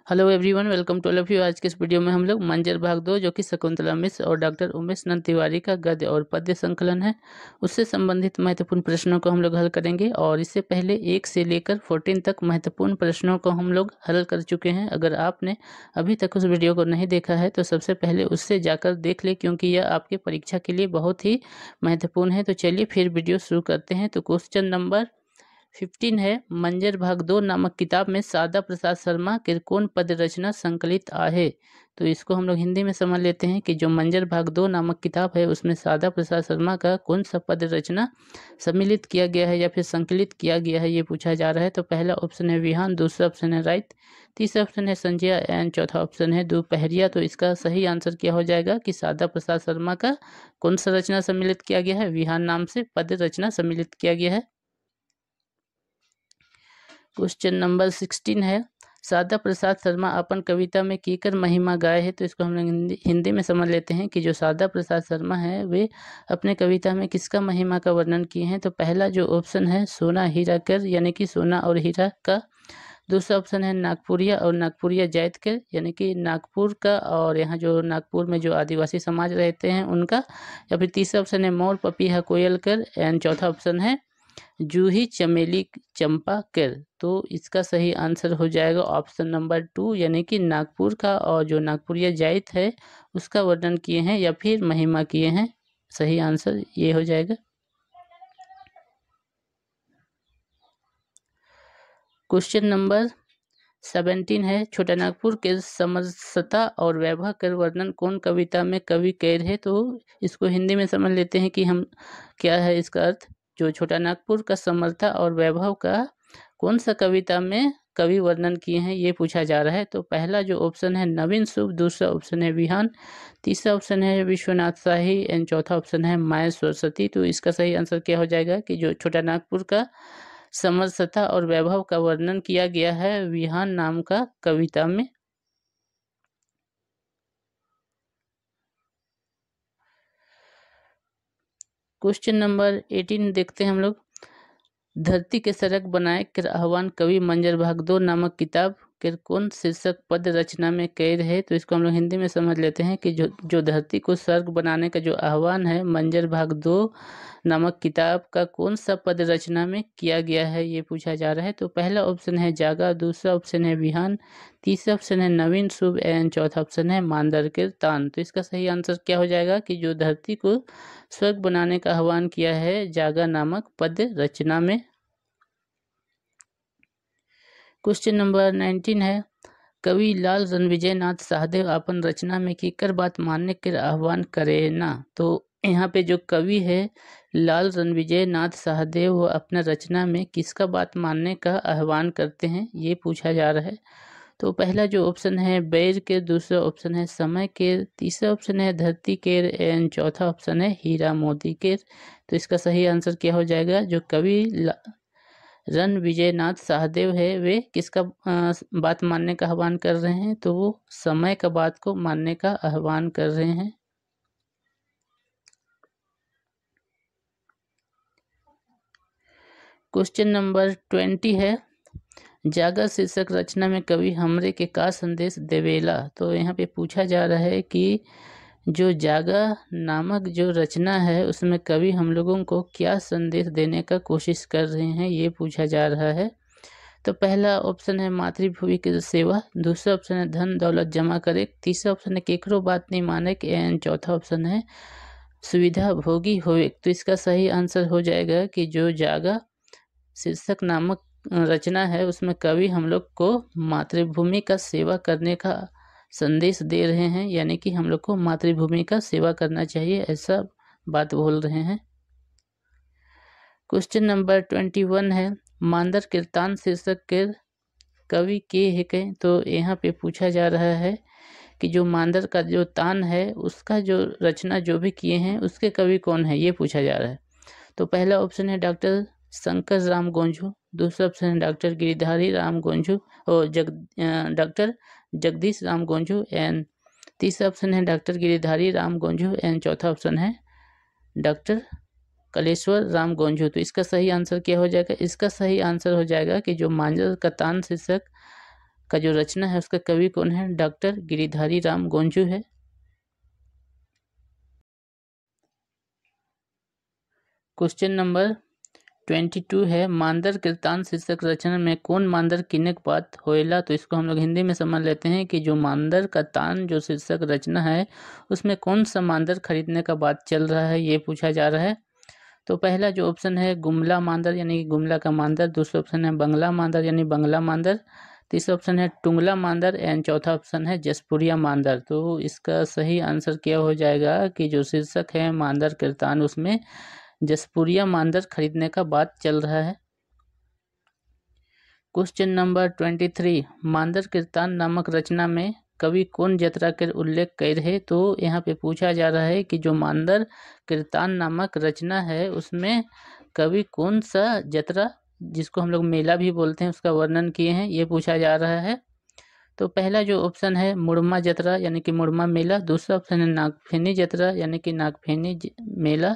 Hello everyone, welcome to all of you. आज के इस वीडियो में हम लोग मंजर भाग 2 जो कि शकुंतला मिश्र और डॉक्टर उमेश नंद तिवारी का गद्य और पद्य संकलन है, उससे संबंधित महत्वपूर्ण प्रश्नों को हम लोग हल करेंगे। और इससे पहले 1 से लेकर 14 तक महत्वपूर्ण प्रश्नों को हम लोग हल कर चुके हैं। अगर आपने अभी तक उस वीडियो को नहीं देखा है तो सबसे पहले उससे जाकर देख ले, क्योंकि यह आपकी परीक्षा के लिए बहुत ही महत्वपूर्ण है। तो चलिए फिर वीडियो शुरू करते हैं। तो क्वेश्चन नंबर 15 है, मंजर भाग 2 नामक किताब में सादा प्रसाद शर्मा के कौन पद्य रचना संकलित आहे। तो इसको हम लोग हिंदी में समझ लेते हैं कि जो मंजर भाग 2 नामक किताब है उसमें सादा प्रसाद शर्मा का कौन सा पद्य रचना सम्मिलित किया गया है या फिर संकलित किया गया है, ये पूछा जा रहा है। तो पहला ऑप्शन है विहान, दूसरा ऑप्शन है राइट, तीसरा ऑप्शन है संजय एंड चौथा ऑप्शन है दोपहरिया। तो इसका सही आंसर क्या हो जाएगा कि सादा प्रसाद शर्मा का कौन सा रचना सम्मिलित किया गया है, विहान नाम से पद्य रचना सम्मिलित किया गया है। क्वेश्चन नंबर 16 है, सादा प्रसाद शर्मा अपन कविता में कीकर महिमा गाए है। तो इसको हम लोग हिंदी में समझ लेते हैं कि जो सादा प्रसाद शर्मा है वे अपने कविता में किसका महिमा का वर्णन किए हैं। तो पहला जो ऑप्शन है सोना हीरा कर यानी कि सोना और हीरा का, दूसरा ऑप्शन है नागपुरिया और नागपुरिया जायत कर यानी कि नागपुर का और यहाँ जो नागपुर में जो आदिवासी समाज रहते हैं उनका, या फिर तीसरा ऑप्शन है मोर पपीहा कोयल कर एंड चौथा ऑप्शन है जूही चमेली चंपा कर। तो इसका सही आंसर हो जाएगा ऑप्शन नंबर 2 यानी कि नागपुर का और जो नागपुरिया जायत है उसका वर्णन किए हैं या फिर महिमा किए हैं। सही आंसर ये हो जाएगा। क्वेश्चन नंबर 17 है, छोटा नागपुर के समरसता और वैभव कर वर्णन कौन कविता में कवि कैर है। तो इसको हिंदी में समझ लेते हैं कि हम क्या है इसका अर्थ। जो छोटा नागपुर का समर्था और वैभव का कौन सा कविता में कवि वर्णन किए हैं, ये पूछा जा रहा है। तो पहला जो ऑप्शन है नवीन शुभ, दूसरा ऑप्शन है विहान, तीसरा ऑप्शन है विश्वनाथ शाही एंड चौथा ऑप्शन है माया सरस्वती। तो इसका सही आंसर क्या हो जाएगा कि जो छोटा नागपुर का समरसता और वैभव का वर्णन किया गया है विहान नाम का कविता में। क्वेश्चन नंबर 18 देखते हैं हम लोग, धरती के सड़क बनाए कर आह्वान कवि मंजर भाग 2 नामक किताब के कौन शीर्षक पद रचना में कैद है। तो इसको हम लोग हिंदी में समझ लेते हैं कि जो धरती को स्वर्ग बनाने का जो आह्वान है मंजर भाग 2 नामक किताब का कौन सा पद रचना में किया गया है, ये पूछा जा रहा है। तो पहला ऑप्शन है जागा, दूसरा ऑप्शन है विहान, तीसरा ऑप्शन है नवीन शुभ एंड चौथा ऑप्शन है मांदर के तान। तो इसका सही आंसर क्या हो जाएगा कि जो धरती को स्वर्ग बनाने का आह्वान किया है जागा नामक पद्य रचना में। क्वेश्चन नंबर 19 है, कवि लाल रणविजय नाथ सहदेव अपन रचना में कीकर बात मानने के आह्वान करे ना। तो यहाँ पे जो कवि है लाल रणविजय नाथ सहदेव वो अपना रचना में किसका बात मानने का आह्वान करते हैं, ये पूछा जा रहा है। तो पहला जो ऑप्शन है बैर के, दूसरा ऑप्शन है समय के, तीसरा ऑप्शन है धरती के एंड चौथा ऑप्शन है हीरा मोती के। तो इसका सही आंसर क्या हो जाएगा, जो कवि रणविजय नाथ सहदेव है वे किसका बात मानने का आह्वान कर रहे हैं। तो वो समय का बात को मानने का आह्वान कर रहे हैं। क्वेश्चन नंबर 20 है, जागा शीर्षक रचना में कवि हमरे के का संदेश देवेला। तो यहाँ पे पूछा जा रहा है कि जो जागा नामक जो रचना है उसमें कवि हम लोगों को क्या संदेश देने का कोशिश कर रहे हैं, ये पूछा जा रहा है। तो पहला ऑप्शन है मातृभूमि की सेवा, दूसरा ऑप्शन है धन दौलत जमा करे, तीसरा ऑप्शन है केकरो बात नहीं माने एंड चौथा ऑप्शन है सुविधा भोगी होवे। तो इसका सही आंसर हो जाएगा कि जो जागा शीर्षक नामक रचना है उसमें कवि हम लोग को मातृभूमि का सेवा करने का संदेश दे रहे हैं, यानी कि हम लोग को मातृभूमि का सेवा करना चाहिए, ऐसा बात बोल रहे हैं। क्वेश्चन नंबर 21 है, मांदर कीर्तान शीर्षक के कवि के है कहें। तो यहाँ पे पूछा जा रहा है कि जो मांदर का जो तान है उसका जो रचना जो भी किए हैं उसके कवि कौन है, ये पूछा जा रहा है। तो पहला ऑप्शन है डॉक्टर शंकर राम गोंझू, दूसरा ऑप्शन है डॉक्टर गिरिधारी राम गोंझू और डॉक्टर जगदीश राम गोंझू एंड तीसरा ऑप्शन है डॉक्टर गिरिधारी राम गोंझू एंड चौथा ऑप्शन है डॉक्टर कलेश्वर राम गोंझू। तो इसका सही आंसर क्या हो जाएगा, इसका सही आंसर हो जाएगा कि जो मांजर का तान शीर्षक का जो रचना है उसका कवि कौन है? डॉक्टर गिरिधारी राम गोंझू है। क्वेश्चन नंबर 22 है, मांदर कृतांत शीर्षक रचना में कौन मांदर किनक बात होएला? तो इसको हम लोग हिंदी में समझ लेते हैं कि जो मांदर का तान जो शीर्षक रचना है उसमें कौन सा मांदर खरीदने का बात चल रहा है, ये पूछा जा रहा है। तो पहला जो ऑप्शन है गुमला मांदर यानी कि गुमला का मांदर, दूसरा ऑप्शन है बंगला मांदर यानी बंगला मांदर, तीसरा ऑप्शन है टुंगला मांदर एंड चौथा ऑप्शन है जसपुरिया मांदर। तो इसका सही आंसर क्या हो जाएगा कि जो शीर्षक है मांदर कृतान उसमें जसपुरिया मांदर खरीदने का बात चल रहा है। क्वेश्चन नंबर 23, मांदर कृतान नामक रचना में कवि कौन जतरा के उल्लेख कर है? तो यहाँ पे पूछा जा रहा है कि जो मांदर कृतान नामक रचना है उसमें कवि कौन सा जतरा, जिसको हम लोग मेला भी बोलते हैं, उसका वर्णन किए हैं, ये पूछा जा रहा है। तो पहला जो ऑप्शन है मुड़मा जतरा यानी कि मुड़मा मेला, दूसरा ऑप्शन है नागफेनी जतरा यानी कि नागफेनी मेला,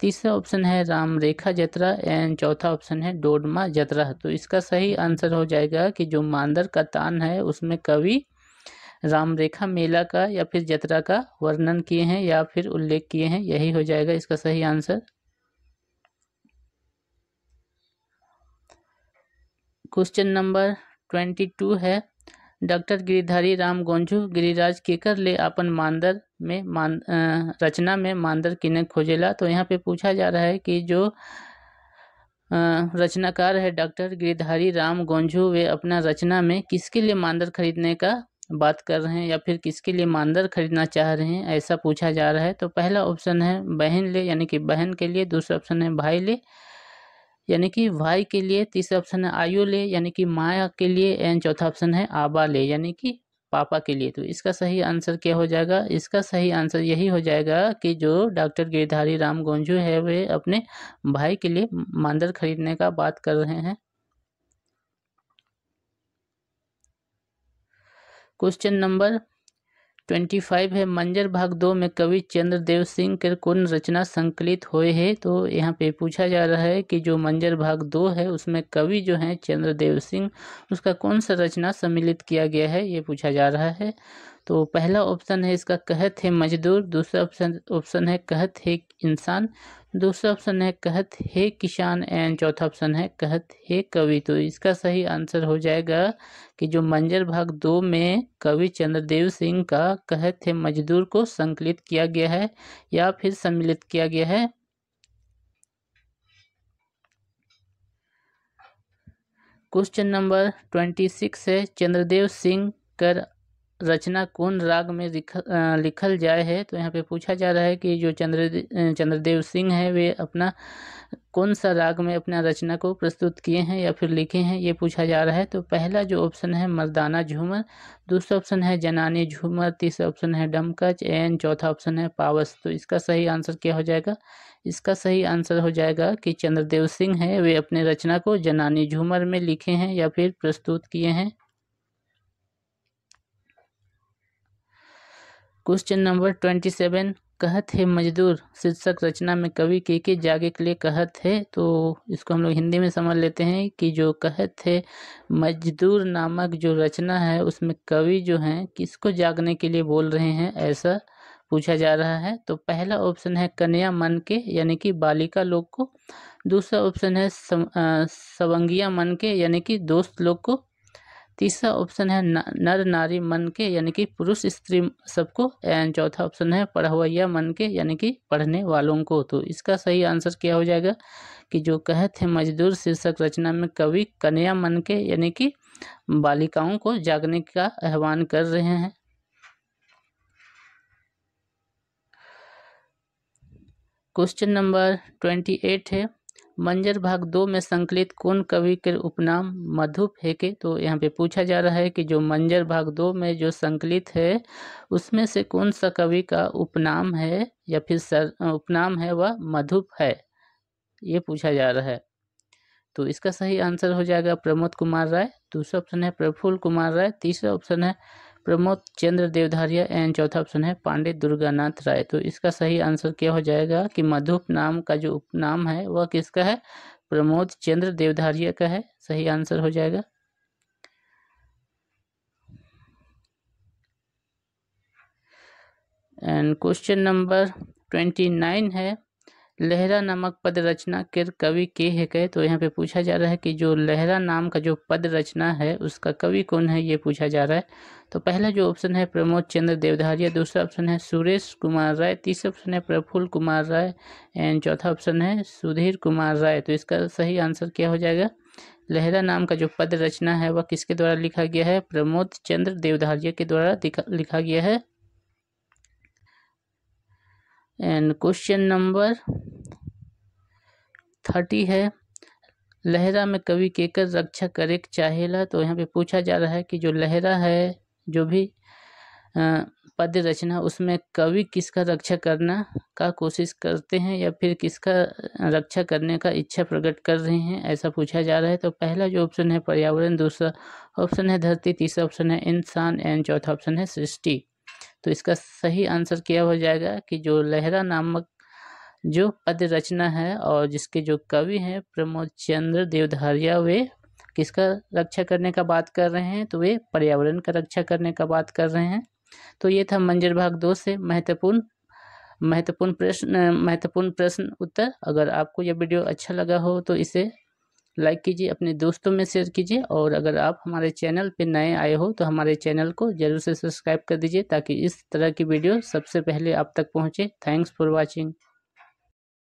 तीसरा ऑप्शन है रामरेखा जतरा एंड चौथा ऑप्शन है डोडमा जतरा। तो इसका सही आंसर हो जाएगा कि जो मांदर का तान है उसमें कवि रामरेखा मेला का या फिर जतरा का वर्णन किए हैं या फिर उल्लेख किए हैं, यही हो जाएगा इसका सही आंसर। क्वेश्चन नंबर 22 है, डॉक्टर गिरिधारी राम गोंझू गिरिराज केकर ले अपन मांदर में रचना में मांदर किने खोजेला? तो यहाँ पे पूछा जा रहा है कि जो रचनाकार है डॉक्टर गिरिधारी राम गोंझू वे अपना रचना में किसके लिए मांदर खरीदने का बात कर रहे हैं या फिर किसके लिए मांदर खरीदना चाह रहे हैं, ऐसा पूछा जा रहा है। तो पहला ऑप्शन है बहन ले यानी कि बहन के लिए, दूसरा ऑप्शन है भाई ले यानी कि भाई के लिए, तीसरा ऑप्शन है आयु ले यानी कि माया के लिए एंड चौथा ऑप्शन है आबा ले यानी कि पापा के लिए। तो इसका सही आंसर क्या हो जाएगा? इसका सही आंसर यही हो जाएगा कि जो डॉक्टर गिरधारी राम गोंझू है वे अपने भाई के लिए मांदर खरीदने का बात कर रहे हैं। क्वेश्चन नंबर 25 है, मंजर भाग 2 में कवि चंद्रदेव सिंह के कौन रचना संकलित हुए है? तो यहाँ पे पूछा जा रहा है कि जो मंजर भाग 2 है उसमें कवि जो है चंद्रदेव सिंह उसका कौन सा रचना सम्मिलित किया गया है, ये पूछा जा रहा है। तो पहला ऑप्शन है इसका कहत है मजदूर, दूसरा ऑप्शन है कहत है इंसान, दूसरा ऑप्शन है कहत है किसान एंड चौथा ऑप्शन है कहत है कवि। तो इसका सही आंसर हो जाएगा कि जो मंजर भाग 2 में कवि चंद्रदेव सिंह का कहत है मजदूर को संकलित किया गया है या फिर सम्मिलित किया गया है। क्वेश्चन नंबर 26 है, चंद्रदेव सिंह कर रचना कौन राग में लिखल जाए है? तो यहाँ पे पूछा जा रहा है कि जो चंद्रदेव सिंह है वे अपना कौन सा राग में अपना रचना को प्रस्तुत किए हैं या फिर लिखे हैं, ये पूछा जा रहा है। तो पहला जो ऑप्शन है मर्दाना झूमर, दूसरा ऑप्शन है जनानी झूमर, तीसरा ऑप्शन है डमकच एंड चौथा ऑप्शन है पावस। तो इसका सही आंसर क्या हो जाएगा? इसका सही आंसर हो जाएगा कि चंद्रदेव सिंह है वे अपने रचना को जनानी झूमर में लिखे हैं या फिर प्रस्तुत किए हैं। क्वेश्चन नंबर 27, कहत है मजदूर शीर्षक रचना में कवि के जागे के लिए कहत है? तो इसको हम लोग हिंदी में समझ लेते हैं कि जो कहत है मजदूर नामक जो रचना है उसमें कवि जो हैं किसको जागने के लिए बोल रहे हैं, ऐसा पूछा जा रहा है। तो पहला ऑप्शन है कन्या मन के यानी कि बालिका लोग को, दूसरा ऑप्शन है सवंगिया मन के यानी कि दोस्त लोग को, तीसरा ऑप्शन है नर नारी मन के यानी कि पुरुष स्त्री सबको एंड चौथा ऑप्शन है पढ़वैया मन के यानी कि पढ़ने वालों को। तो इसका सही आंसर क्या हो जाएगा कि जो कहत है मजदूर शीर्षक रचना में कवि कन्या मन के यानी कि बालिकाओं को जागने का आह्वान कर रहे हैं। क्वेश्चन नंबर 28 है, मंजर भाग 2 में संकलित कौन कवि के उपनाम मधुप है के? तो यहाँ पे पूछा जा रहा है कि जो मंजर भाग 2 में जो संकलित है उसमें से कौन सा कवि का उपनाम है या फिर उपनाम है वह मधुप है, ये पूछा जा रहा है। तो इसका सही आंसर हो जाएगा प्रमोद कुमार राय, दूसरा ऑप्शन है प्रफुल्ल कुमार राय, तीसरा ऑप्शन है प्रमोद चंद्र देवधारिया एंड चौथा ऑप्शन है पांडे दुर्गानाथ राय। तो इसका सही आंसर क्या हो जाएगा कि मधुप नाम का जो उपनाम है वह किसका है? प्रमोद चंद्र देवधारिया का है, सही आंसर हो जाएगा। एंड क्वेश्चन नंबर 29 है, लहरा नामक पद रचना के कवि के है कहे। तो यहाँ पे पूछा जा रहा है कि जो लहरा नाम का जो पद रचना है उसका कवि कौन है, ये पूछा जा रहा है। तो पहला जो ऑप्शन है प्रमोद चंद्र देवधारिया, दूसरा ऑप्शन है सुरेश कुमार राय, तीसरा ऑप्शन है प्रफुल्ल कुमार राय एंड चौथा ऑप्शन है सुधीर कुमार राय। तो इसका सही आंसर क्या हो जाएगा, लहरा नाम का जो पद रचना है वह किसके द्वारा लिखा गया है, प्रमोद चंद्र देवधारिया के द्वारा लिखा गया है। एंड क्वेश्चन नंबर 30 है, लहरा में कवि केकर रक्षा करे चाहेला। तो यहाँ पे पूछा जा रहा है कि जो लहरा है, जो भी पद्य रचना, उसमें कवि किसका रक्षा करना का कोशिश करते हैं या फिर किसका रक्षा करने का इच्छा प्रकट कर रहे हैं, ऐसा पूछा जा रहा है। तो पहला जो ऑप्शन है पर्यावरण, दूसरा ऑप्शन है धरती, तीसरा ऑप्शन है इंसान एंड चौथा ऑप्शन है सृष्टि। तो इसका सही आंसर क्या हो जाएगा कि जो लहरा नामक जो पद्य रचना है और जिसके जो कवि हैं प्रमोद चंद्र देवधारिया, वे किसका रक्षा करने का बात कर रहे हैं, तो वे पर्यावरण का रक्षा करने का बात कर रहे हैं। तो ये था मंजर भाग 2 से महत्वपूर्ण प्रश्न उत्तर। अगर आपको यह वीडियो अच्छा लगा हो तो इसे लाइक कीजिए, अपने दोस्तों में शेयर कीजिए, और अगर आप हमारे चैनल पे नए आए हो तो हमारे चैनल को जरूर से सब्सक्राइब कर दीजिए ताकि इस तरह की वीडियो सबसे पहले आप तक पहुंचे। Thanks for watching.